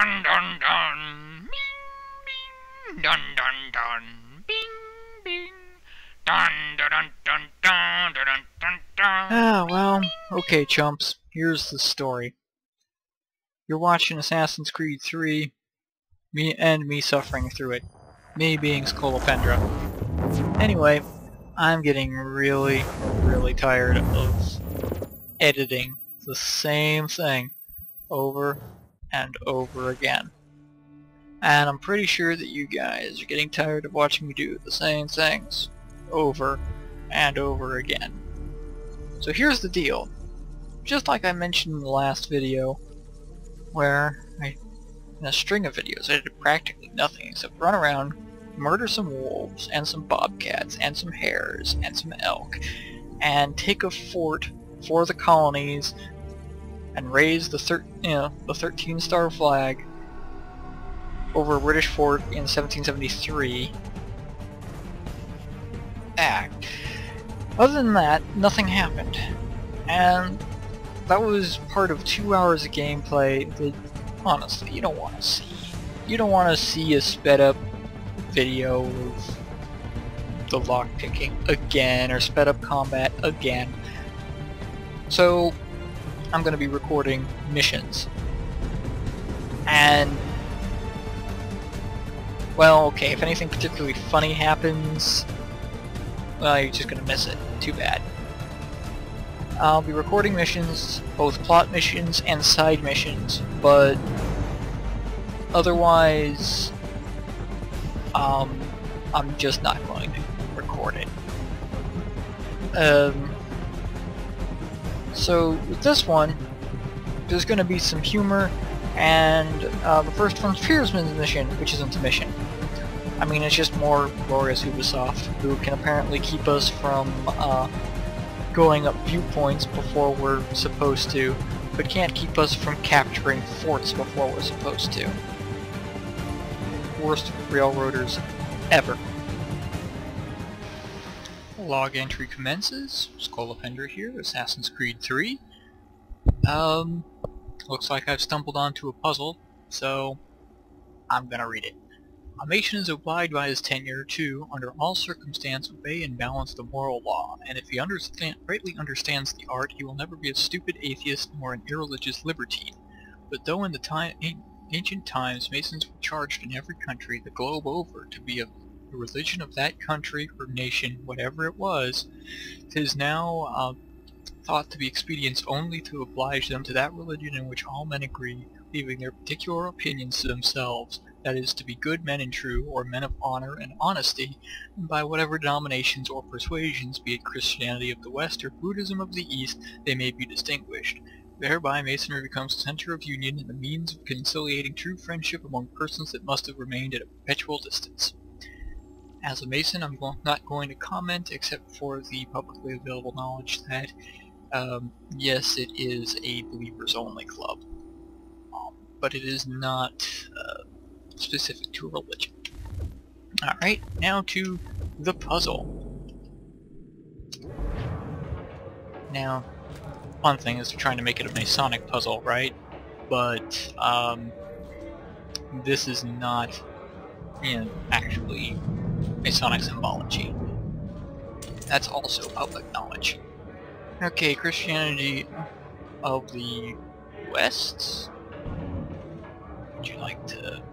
Dun dun dun. Bing bing. Dun dun dun. Bing bing. Dun dun dun dun dun dun dun dun. Ah, well, okay, chumps. Here's the story. You're watching Assassin's Creed 3, me suffering through it. Me being Scolopendra. Anyway, I'm getting really tired of editing the same thing over and over again. And I'm pretty sure that you guys are getting tired of watching me do the same things over and over again. So here's the deal. Just like I mentioned in the last video, where in a string of videos I did practically nothing except run around, murder some wolves, and some bobcats, and some hares, and some elk, and take a fort for the colonies, and raise the 13-star flag over a British fort in 1773. Other than that, nothing happened. And that was part of 2 hours of gameplay that, honestly, you don't want to see. You don't want to see a sped up video of the lockpicking again, or sped up combat again. So, I'm going to be recording missions. And, well, okay, if anything particularly funny happens, well, you're just going to miss it. Too bad. I'll be recording missions, both plot missions and side missions, but otherwise, I'm just not going to record it. So with this one, there's going to be some humor, and the first one's Piersman's mission, which isn't a mission. I mean, it's just more glorious Ubisoft, who can apparently keep us from going up viewpoints before we're supposed to, but can't keep us from capturing forts before we're supposed to. Worst railroaders ever. Log entry commences. Scolopendra here, Assassin's Creed 3. Looks like I've stumbled onto a puzzle, so I'm gonna read it. A nation is obliged by his tenure to, under all circumstances, obey and balance the moral law, and if he rightly understands the art, he will never be a stupid atheist nor an irreligious libertine. But though in the ancient times Masons were charged in every country the globe over to be of the religion of that country or nation, whatever it was, 'tis now thought to be expedient only to oblige them to that religion in which all men agree, leaving their particular opinions to themselves, that is, to be good men and true, or men of honor and honesty, and by whatever denominations or persuasions, be it Christianity of the West or Buddhism of the East, they may be distinguished. Thereby Masonry becomes the center of union and the means of conciliating true friendship among persons that must have remained at a perpetual distance. As a Mason, I'm not going to comment except for the publicly available knowledge that, yes, it is a believers-only club, but it is not specific to a religion. Alright, now to the puzzle. Now, one thing is they're trying to make it a Masonic puzzle, right? But, this is not, actually Masonic symbology. That's also public knowledge. Okay, Christianity of the West? Would you like to...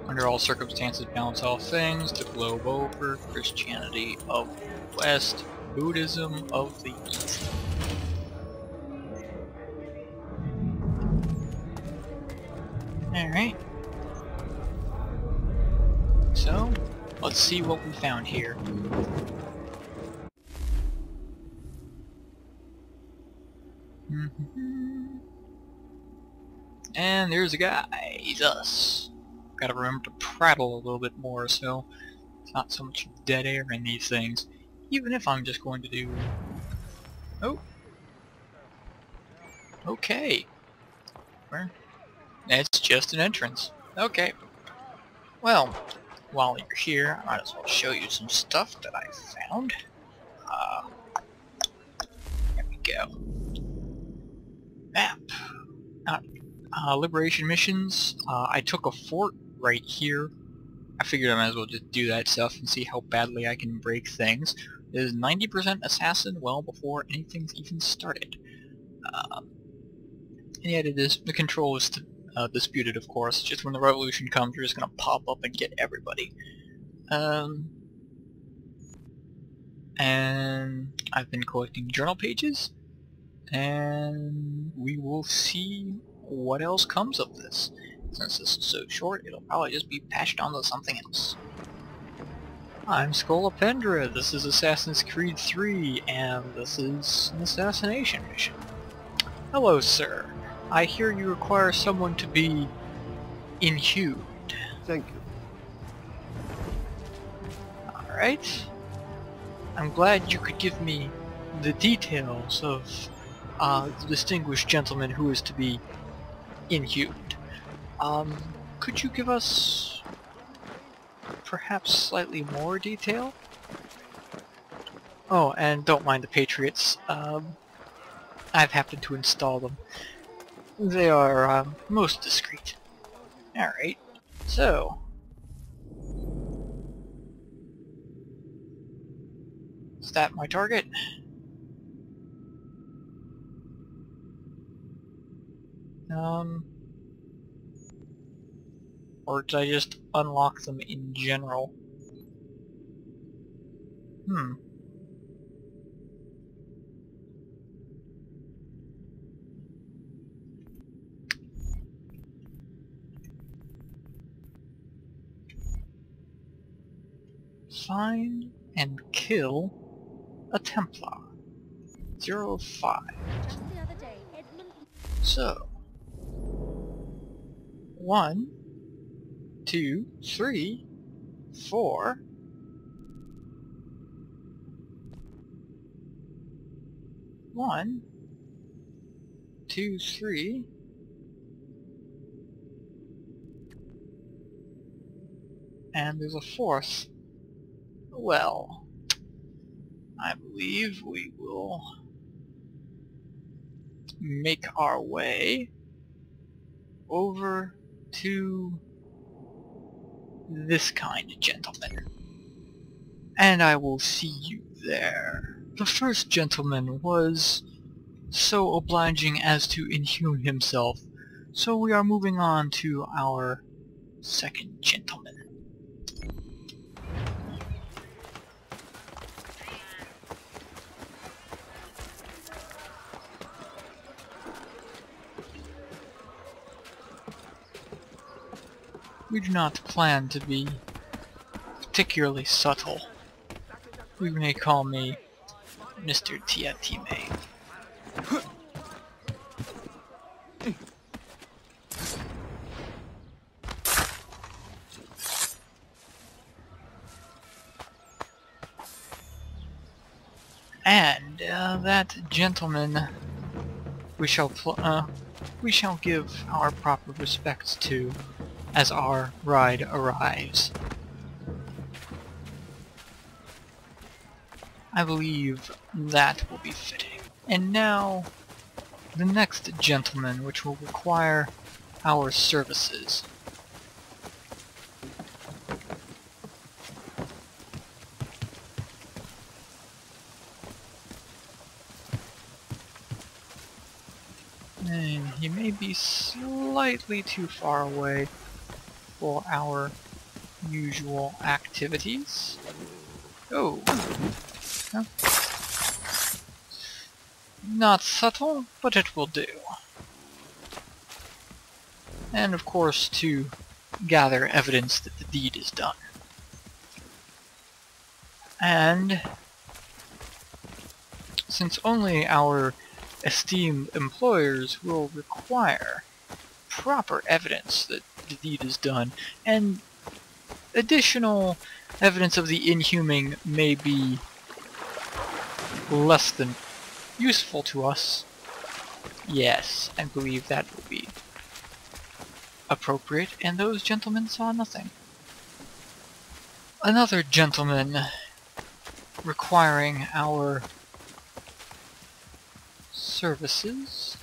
under all circumstances, balance all things, the globe over, Christianity of the West, Buddhism of the East. Alright. So, let's see what we found here. And there's a guy. He's us. Gotta remember to prattle a little bit more so it's not so much dead air in these things. Even if I'm just going to do... Oh. Okay. Where? It's just an entrance. Okay. Well, while you're here, I might as well show you some stuff that I found. There we go. Map. Liberation missions. I took a fort right here. I figured I might as well just do that stuff and see how badly I can break things. It is 90% assassin well before anything's even started. And yet it is, the control is disputed, of course. Just when the revolution comes, you're just gonna pop up and get everybody. And I've been collecting journal pages, and we will see what else comes of this. Since this is so short, it'll probably just be patched onto something else. I'm Scolopendra, this is Assassin's Creed 3, and this is an assassination mission. Hello, sir. I hear you require someone to be inhumed. Thank you. Alright. I'm glad you could give me the details of the distinguished gentleman who is to be inhumed. Could you give us perhaps slightly more detail? Oh, and don't mind the Patriots. I've happened to install them. They are most discreet. Alright, so is that my target? Or did I just unlock them in general? Find and kill a Templar. 05. So 1, 2, 3, 4. 1, 2, 3. And there's a fourth. Well, I believe we will make our way over to this kind of gentleman. And I will see you there. The first gentleman was so obliging as to inhume himself, so we are moving on to our second gentleman. We do not plan to be particularly subtle. You may call me Mr. Tiatime. And that gentleman we shall give our proper respects to as our ride arrives. I believe that will be fitting. And now, the next gentleman, which will require our services. And he may be slightly too far away for our usual activities. Oh. Huh? Not subtle, but it will do. And of course to gather evidence that the deed is done. And since only our esteemed employers will require proper evidence that the deed is done, and additional evidence of the inhuming may be less than useful to us, yes, I believe that will be appropriate, and those gentlemen saw nothing. another gentleman requiring our services.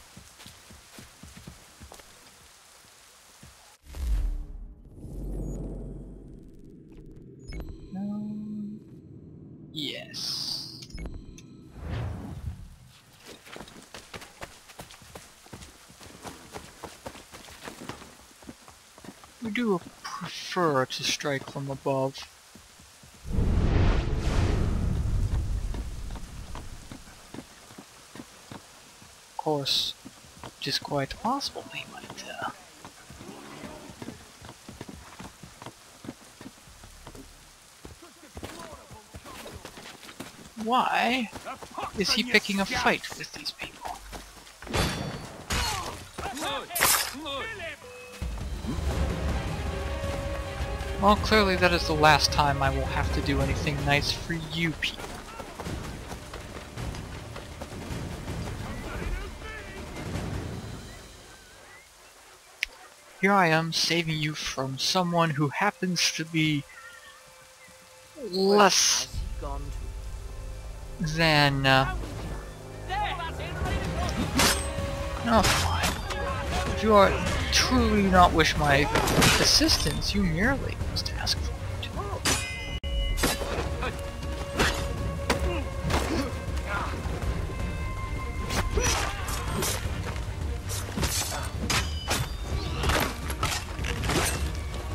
Yes. We do prefer to strike from above. Of course, it is quite possible we might, Why is he picking a fight with these people? Well, clearly that is the last time I will have to do anything nice for you people. Here I am saving you from someone who happens to be less than, oh fine. If you are truly do not wish my assistance, you merely must ask for it.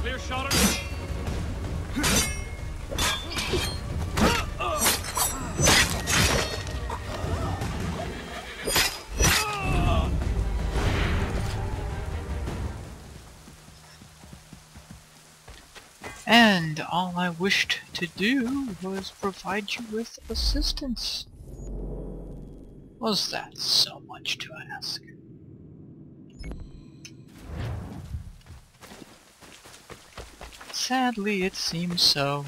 Clear shot. And all I wished to do was provide you with assistance. Was that so much to ask? Sadly, it seems so.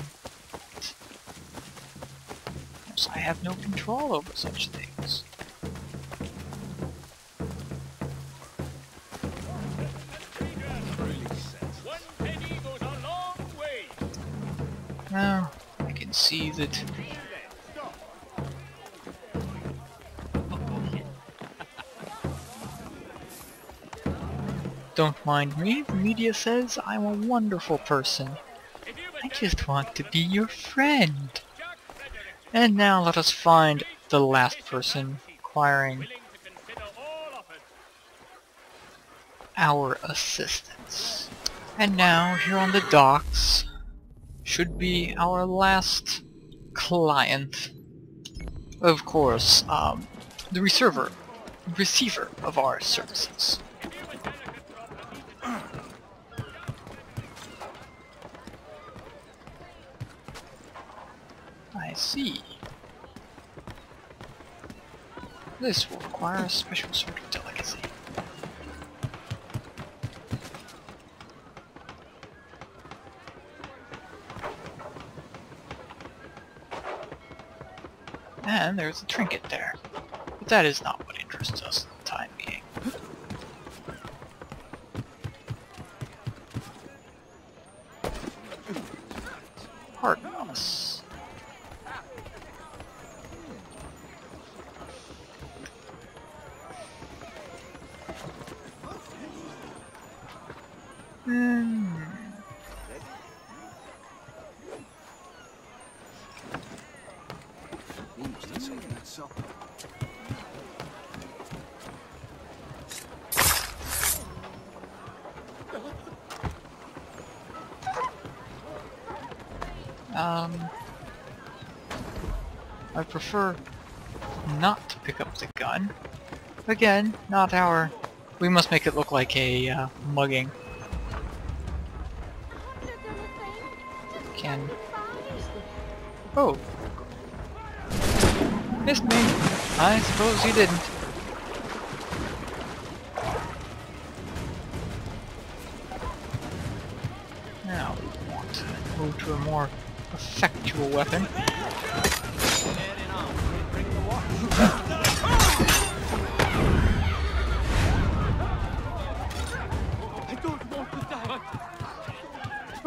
Of course, I have no control over such things. Now, I can see that don't mind me, the media says I'm a wonderful person. I just want to be your friend. And now let us find the last person requiring our assistance. And now, here on the docks, should be our last client. Of course, the receiver of our services. I see. This will require a special sort of delicacy. And there's a trinket there. But that is not what interests us at the time being. Pardon us. I prefer not to pick up the gun. Again, not our... We must make it look like a mugging. Can... Oh! Missed me! I suppose you didn't. Now we want to move to a more effectual weapon.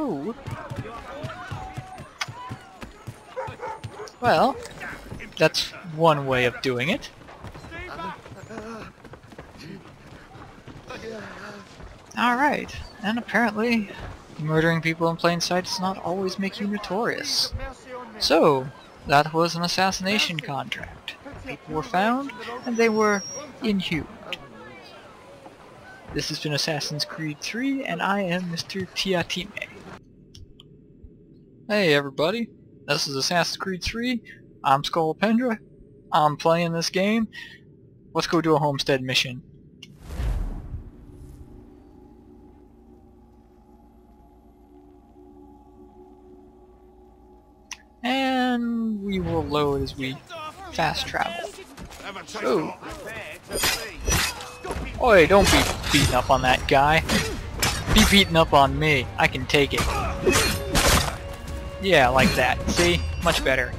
Ooh. Well, that's one way of doing it. Alright, and apparently murdering people in plain sight does not always make you notorious. So, that was an assassination contract. People were found, and they were inhumed. This has been Assassin's Creed 3, and I am Mr. Tiatime. Hey everybody, this is Assassin's Creed 3, I'm Scolopendra, I'm playing this game. Let's go do a homestead mission. And we will load as we fast travel. Oh. Oi, don't be beating up on that guy. Be beating up on me. I can take it. Yeah, like that. See? Much better.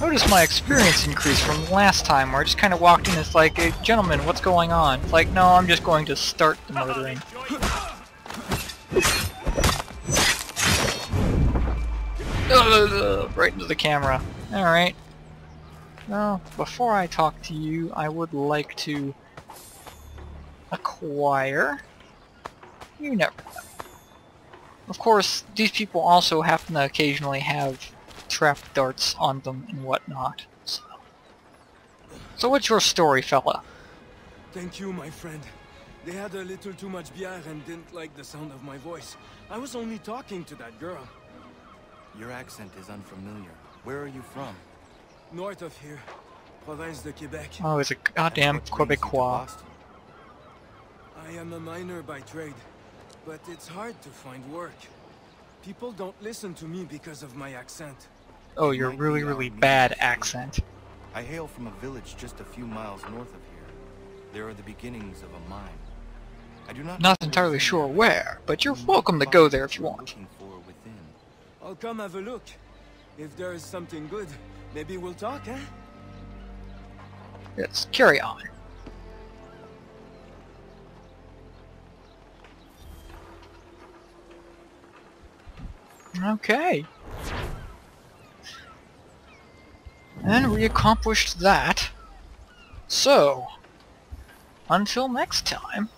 Notice my experience increase from last time where I just kind of walked in. It's like, hey, gentlemen, what's going on? It's like, no, I'm just going to start the murdering. Right into the camera. Alright. Well, before I talk to you, I would like to acquire... You never know. Of course, these people also happen to occasionally have trap darts on them and whatnot. So what's your story, fella? Thank you, my friend. They had a little too much beer and didn't like the sound of my voice. I was only talking to that girl. Your accent is unfamiliar. Where are you from? North of here. Province de Quebec. Oh, it's a goddamn What brings you to Quebecois. Boston? I am a miner by trade, but it's hard to find work. People don't listen to me because of my accent. Oh, your Might really, be really our bad meeting. accent. I hail from a village just a few miles north of here. There are the beginnings of a mine. I do not Not know entirely what's in sure it. where, but you're You welcome to might go find there what if you you're want. looking for within. I'll come have a look. If there is something good, maybe we'll talk, eh? Yes, carry on. Okay. And we accomplished that. So, until next time.